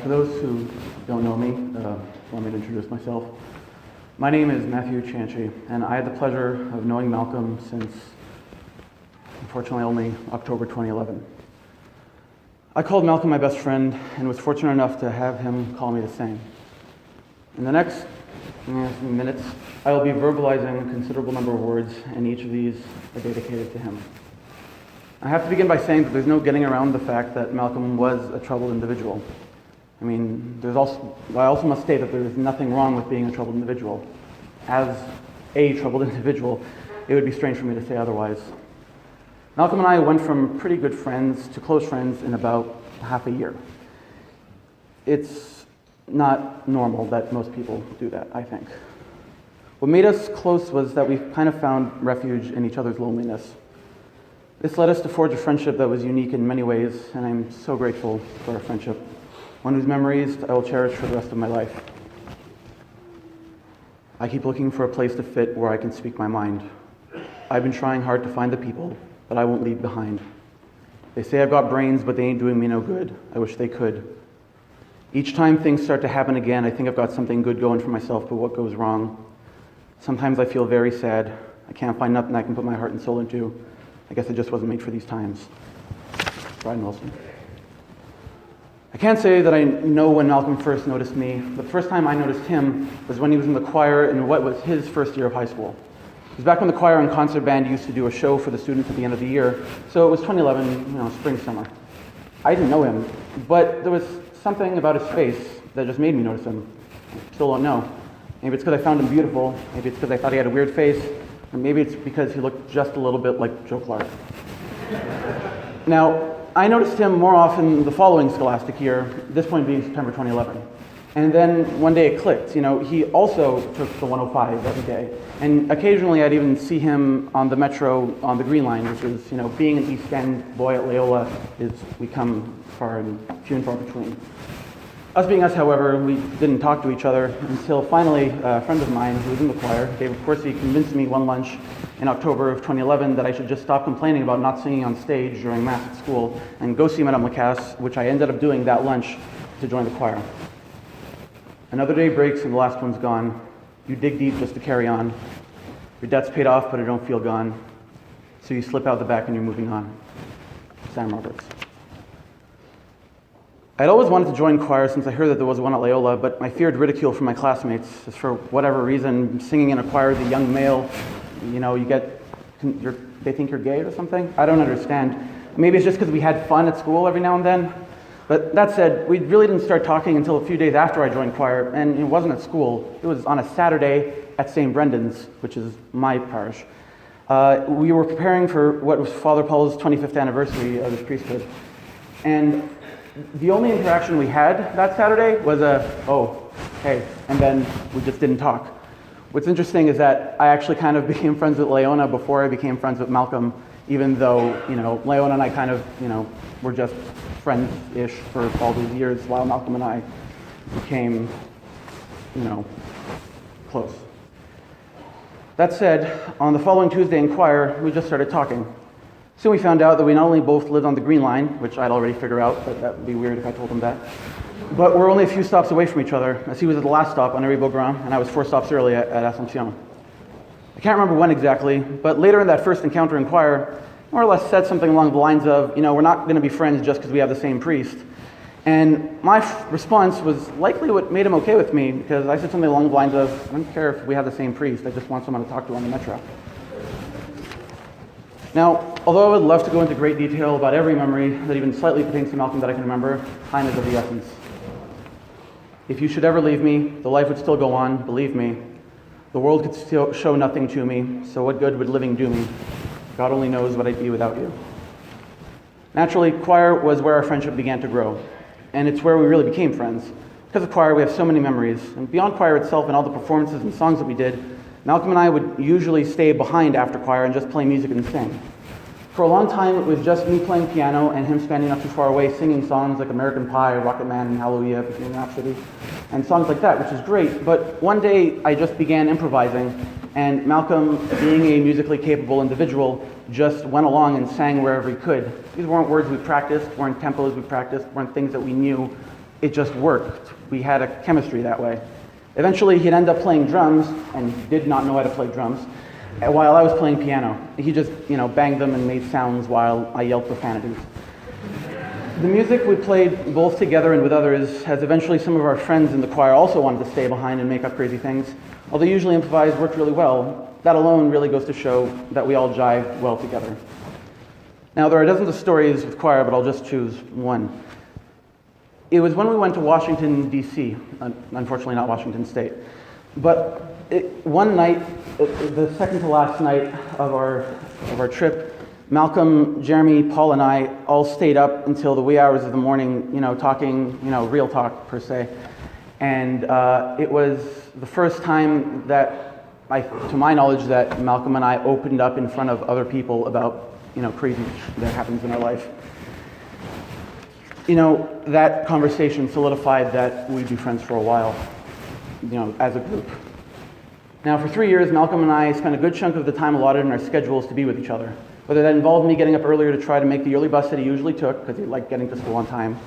For those who don't know me, want me to introduce myself. My name is Matthew Chanchi, and I had the pleasure of knowing Malcolm since, unfortunately, only October 2011. I called Malcolm my best friend and was fortunate enough to have him call me the same. In the next few minutes, I will be verbalizing a considerable number of words, and each of these are dedicated to him. I have to begin by saying that there's no getting around the fact that Malcolm was a troubled individual. I also must state that there is nothing wrong with being a troubled individual. As a troubled individual, it would be strange for me to say otherwise. Malcolm and I went from pretty good friends to close friends in about half a year. It's not normal that most people do that, I think. What made us close was that we kind of found refuge in each other's loneliness. This led us to forge a friendship that was unique in many ways, and I'm so grateful for our friendship, one whose memories I will cherish for the rest of my life. I keep looking for a place to fit where I can speak my mind. I've been trying hard to find the people that I won't leave behind. They say I've got brains, but they ain't doing me no good. I wish they could. Each time things start to happen again, I think I've got something good going for myself, but what goes wrong? Sometimes I feel very sad. I can't find nothing I can put my heart and soul into. I guess it just wasn't made for these times. Brian Wilson. I can't say that I know when Malcolm first noticed me. The first time I noticed him was when he was in the choir in what was his first year of high school. It was back when the choir and concert band used to do a show for the students at the end of the year. So it was 2011, spring, summer. I didn't know him, but there was something about his face that just made me notice him. Still don't know. Maybe it's because I found him beautiful. Maybe it's because I thought he had a weird face. Or maybe it's because he looked just a little bit like Joe Clark. Now, I noticed him more often the following scholastic year, this point being September 2011. And then one day it clicked. He also took the 105 every day. And occasionally I'd even see him on the metro on the Green Line, which is, being an East End boy at Loyola, we come few and far between. Us being us, however, we didn't talk to each other until finally a friend of mine who was in the choir, David Corsi, convinced me one lunch in October of 2011 that I should just stop complaining about not singing on stage during Mass at school and go see Madame Lacasse, which I ended up doing that lunch to join the choir. Another day breaks and the last one's gone. You dig deep just to carry on. Your debt's paid off, but it don't feel gone. So you slip out the back and you're moving on. Sam Roberts. I'd always wanted to join choir since I heard that there was one at Loyola, but I feared ridicule from my classmates. As for whatever reason, singing in a choir as a young male, they think you're gay or something? I don't understand. Maybe it's just because we had fun at school every now and then. But that said, we really didn't start talking until a few days after I joined choir, and it wasn't at school. It was on a Saturday at St. Brendan's, which is my parish. We were preparing for what was Father Paul's 25th anniversary of his priesthood. And the only interaction we had that Saturday was oh, hey, and then we just didn't talk. What's interesting is that I actually kind of became friends with Leona before I became friends with Malcolm, even though, Leona and I kind of, were just friends-ish for all these years, while Malcolm and I became, close. That said, on the following Tuesday in choir, we just started talking. Soon we found out that we not only both lived on the Green Line, which I'd already figured out, but that would be weird if I told him that, but we're only a few stops away from each other, as he was at the last stop on Henri Beaugrand, and I was 4 stops early at Assomption. I can't remember when exactly, but later in that first encounter in choir, more or less said something along the lines of, we're not going to be friends just because we have the same priest. And my response was likely what made him okay with me, because I said something along the lines of, I don't care if we have the same priest, I just want someone to talk to on the metro. Now, although I would love to go into great detail about every memory that even slightly pertains to Malcolm that I can remember, time is of the essence. If you should ever leave me, the life would still go on, believe me. The world could still show nothing to me, so what good would living do me? God only knows what I'd be without you. Naturally, choir was where our friendship began to grow, and it's where we really became friends. Because of choir, we have so many memories, and beyond choir itself and all the performances and songs that we did, Malcolm and I would usually stay behind after choir and just play music and sing. For a long time, it was just me playing piano and him standing not too far away singing songs like American Pie, Rocket Man, and Hallelujah, Bohemian Rhapsody, and songs like that, which is great. But one day, I just began improvising, and Malcolm, being a musically capable individual, just went along and sang wherever he could. These weren't words we practiced, weren't tempos we practiced, weren't things that we knew. it just worked. We had a chemistry that way. Eventually, he'd end up playing drums, and he did not know how to play drums, while I was playing piano. He just, banged them and made sounds while I yelled profanities. The music we played both together and with others has eventually some of our friends in the choir also wanted to stay behind and make up crazy things. Although usually improvise worked really well, that alone really goes to show that we all jive well together. Now, there are dozens of stories with choir, but I'll just choose one. It was when we went to Washington, D.C., unfortunately not Washington State. But one night, the second to last night of our trip, Malcolm, Jeremy, Paul, and I all stayed up until the wee hours of the morning, talking, real talk per se. And it was the first time that, to my knowledge, that Malcolm and I opened up in front of other people about, crazy that happens in our life. That conversation solidified that we'd be friends for a while, as a group. Now, for 3 years, Malcolm and I spent a good chunk of the time allotted in our schedules to be with each other. Whether that involved me getting up earlier to try to make the early bus that he usually took, because he liked getting to school on time,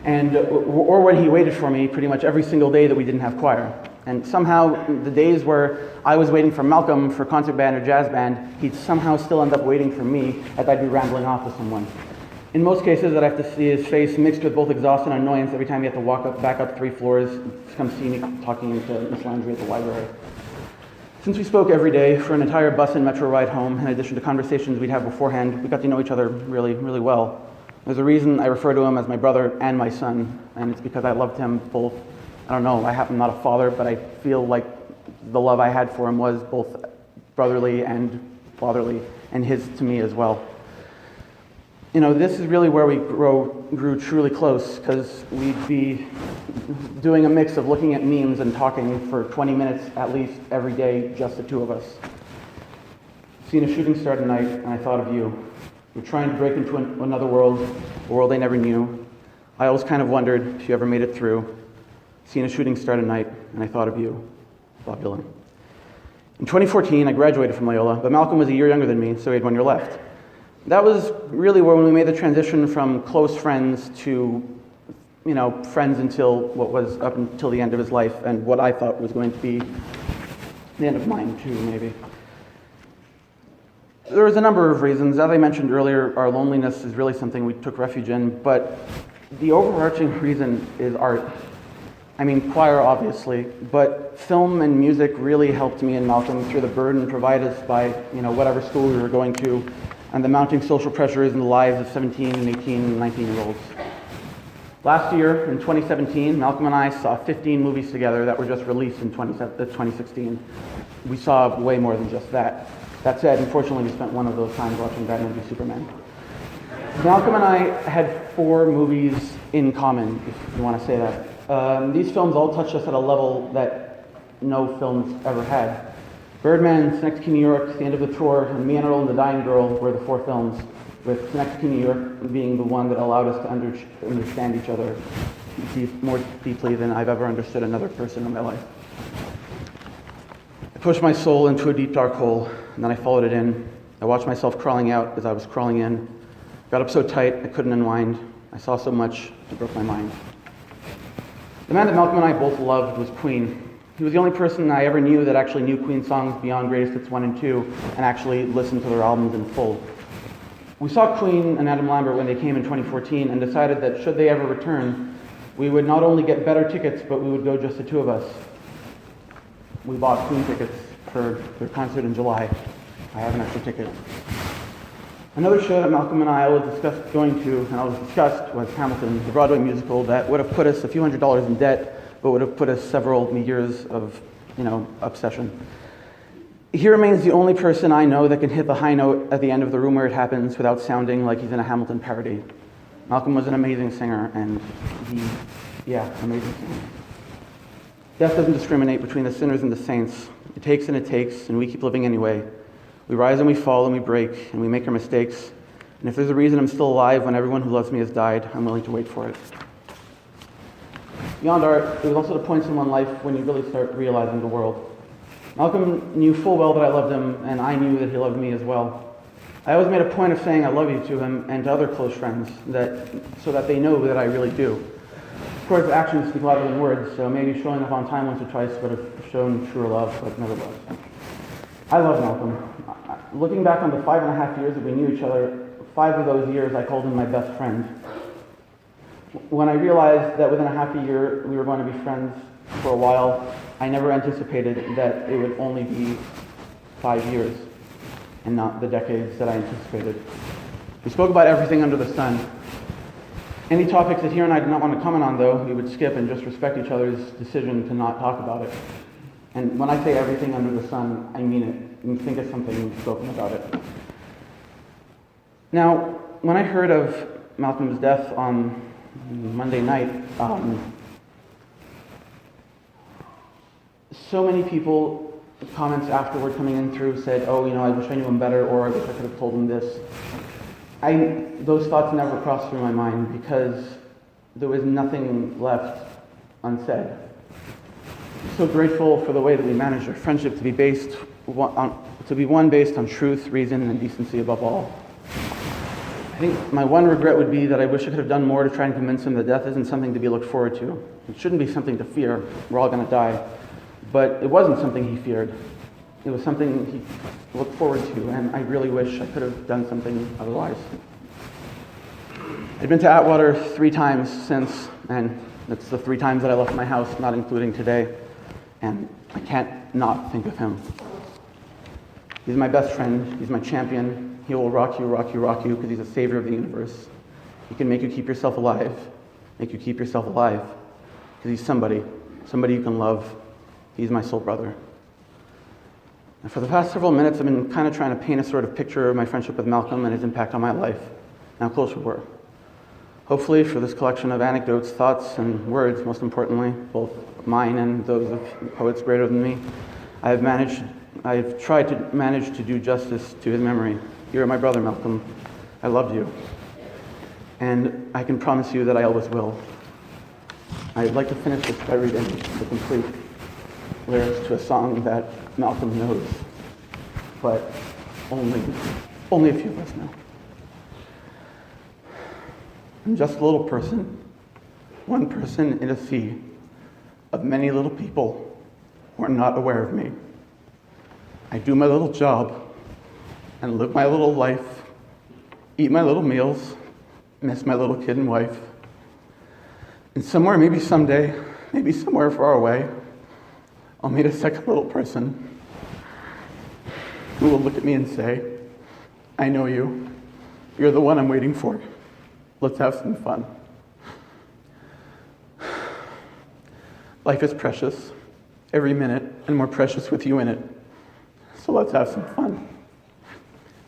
or when he waited for me pretty much every single day that we didn't have choir. And somehow, the days where I was waiting for Malcolm for concert band or jazz band, he'd somehow still end up waiting for me as I'd be rambling off with someone. In most cases, I'd have to see his face mixed with both exhaustion and annoyance every time he had to back up 3 floors to come see me talking to Miss Landry at the library. Since we spoke every day for an entire bus and metro ride home, in addition to conversations we'd have beforehand, we got to know each other really, really well. There's a reason I refer to him as my brother and my son, and it's because I loved him both. I don't know, I'm not a father, but I feel like the love I had for him was both brotherly and fatherly, and his to me as well. This is really where we grew truly close, because we'd be doing a mix of looking at memes and talking for 20 minutes at least every day, just the two of us. Seen a shooting star tonight, and I thought of you. We're trying to break into another world, a world I never knew. I always kind of wondered if you ever made it through. Seen a shooting star tonight, and I thought of you. Bob Dylan. In 2014, I graduated from Loyola, but Malcolm was a year younger than me, so he had 1 year left. That was really when we made the transition from close friends to, friends until what was up until the end of his life, and what I thought was going to be the end of mine too, maybe. There was a number of reasons. As I mentioned earlier, our loneliness is really something we took refuge in, but the overarching reason is art. Choir obviously, but film and music really helped me and Malcolm through the burden provided us by, whatever school we were going to, and the mounting social pressures in the lives of 17, 18, and 19-year-olds. Last year, in 2017, Malcolm and I saw 15 movies together that were just released in 2016. We saw way more than just that. That said, unfortunately, we spent one of those times watching Batman v Superman. Malcolm and I had 4 movies in common, if you want to say that. These films all touched us at a level that no films ever had. Birdman, Synecdoche, New York, The End of the Tour, and Me and Earl and the Dying Girl were the 4 films, with Synecdoche, New York being the one that allowed us to understand each other more deeply than I've ever understood another person in my life. I pushed my soul into a deep, dark hole, and then I followed it in. I watched myself crawling out as I was crawling in. Got up so tight I couldn't unwind. I saw so much, it broke my mind. The man that Malcolm and I both loved was Queen. He was the only person I ever knew that actually knew Queen songs beyond Greatest Hits 1 and 2 and actually listened to their albums in full. We saw Queen and Adam Lambert when they came in 2014 and decided that should they ever return, we would not only get better tickets, but we would go just the 2 of us. We bought Queen tickets for their concert in July. I have an extra ticket. Another show that Malcolm and I always discussed going to, and always discussed, was Hamilton, the Broadway musical that would have put us a few $100s in debt, but would have put us several years of, obsession. He remains the only person I know that can hit the high note at the end of the room where it happens without sounding like he's in a Hamilton parody. Malcolm was an amazing singer, and amazing singer. Death doesn't discriminate between the sinners and the saints. It takes and it takes, and we keep living anyway. We rise and we fall and we break, and we make our mistakes. And if there's a reason I'm still alive when everyone who loves me has died, I'm willing to wait for it. Beyond art, there was also the points in one life when you really start realizing the world. Malcolm knew full well that I loved him, and I knew that he loved me as well. I always made a point of saying I love you to him and to other close friends, so that they know that I really do. course, actions speak louder than words, so maybe showing up on time once or twice would have shown truer love, but never was. I love Malcolm. Looking back on the 5.5 years that we knew each other, 5 of those years I called him my best friend. When I realized that within a half a year we were going to be friends for a while, I never anticipated that it would only be 5 years and not the decades that I anticipated. We spoke about everything under the sun. Any topics that he and I did not want to comment on, though, we would skip and just respect each other's decision to not talk about it. And when I say everything under the sun, I mean it. You think of something, we've spoken about it. Now, when I heard of Malcolm's death on Monday night, so many people, comments afterward coming in through said, oh, I wish I knew him better, or I wish I could have told him this. Those thoughts never crossed through my mind because there was nothing left unsaid. I'm so grateful for the way that we managed our friendship to be one based on truth, reason, and decency above all. I think my one regret would be that I wish I could have done more to try and convince him that death isn't something to be looked forward to. It shouldn't be something to fear. We're all going to die. But it wasn't something he feared. It was something he looked forward to, and I really wish I could have done something otherwise. I've been to Atwater 3 times since, and that's the 3 times that I left my house, not including today, and I can't not think of him. He's my best friend. He's my champion. He will rock you, rock you, rock you, because he's a savior of the universe. He can make you keep yourself alive, because he's somebody you can love. He's my soul brother. And for the past several minutes, I've been kind of trying to paint a sort of picture of my friendship with Malcolm and his impact on my life, and how close we were. Hopefully, for this collection of anecdotes, thoughts, and words, most importantly, both mine and those of poets greater than me, I've tried to manage to do justice to his memory. You're my brother, Malcolm. I loved you. And I can promise you that I always will. I'd like to finish this by reading the complete lyrics to a song that Malcolm knows, but only a few of us know. I'm just a little person, one person in a sea of many little people who are not aware of me. I do my little job and live my little life, eat my little meals, miss my little kid and wife. And somewhere, maybe someday, maybe somewhere far away, I'll meet a second little person who will look at me and say, I know you. You're the one I'm waiting for. Let's have some fun. Life is precious, every minute, and more precious with you in it. So let's have some fun.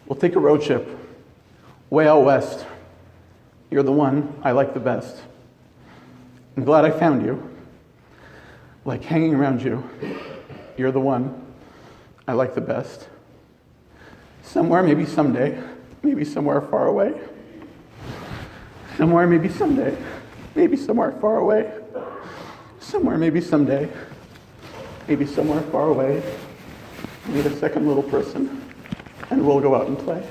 We'll take a road trip, way out west. You're the one I like the best. I'm glad I found you. Like hanging around you. You're the one I like the best. Somewhere, maybe someday, maybe somewhere far away. Somewhere, maybe someday, maybe somewhere far away. Somewhere, maybe someday, maybe somewhere far away. Meet a second little person, and we'll go out and play.